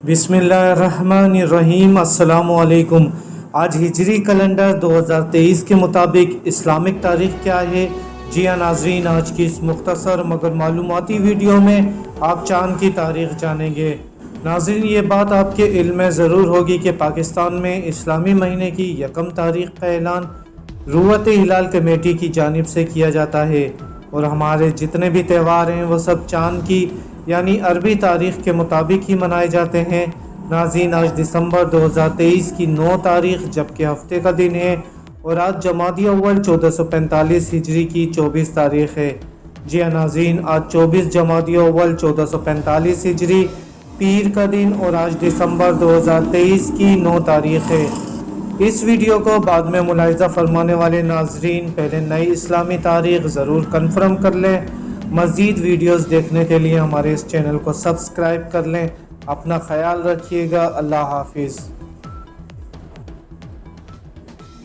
बिस्मिल्लाहिर्रहमानिर्रहीम। अस्सलाम वालेकुम। आज हिजरी कैलेंडर 2023 के मुताबिक इस्लामिक तारीख़ क्या है? जी हाँ नाज़रीन, आज की इस मुख्तसर मगर मालूमाती वीडियो में आप चाँद की तारीख़ जानेंगे। नाज़रीन, ये बात आपके इल्म में ज़रूर होगी कि पाकिस्तान में इस्लामी महीने की 1 तारीख़ का ऐलान रुवत हिलाल कमेटी की जानिब से किया जाता है और हमारे जितने भी त्यौहार हैं वो सब चाँद की यानी अरबी तारीख़ के मुताबिक ही मनाए जाते हैं। नाज़रीन, आज दिसंबर 2023 की 9 तारीख़ जबकि हफ्ते का दिन है और आज जमादी अव्वल 1445 हिजरी की 24 तारीख़ है। जी हाँ नाज़रीन, आज 24 जमादी अव्वल 1445 हिजरी पीर का दिन और आज दिसंबर 2023 की 9 तारीख़ है। इस वीडियो को बाद में मुलाहिज़ा फरमाने वाले नाज़रीन पहले नई इस्लामी तारीख़ ज़रूर कन्फर्म कर लें। मज़ीद वीडियोस देखने के लिए हमारे इस चैनल को सब्सक्राइब कर लें। अपना ख्याल रखिएगा। अल्लाह हाफिज़।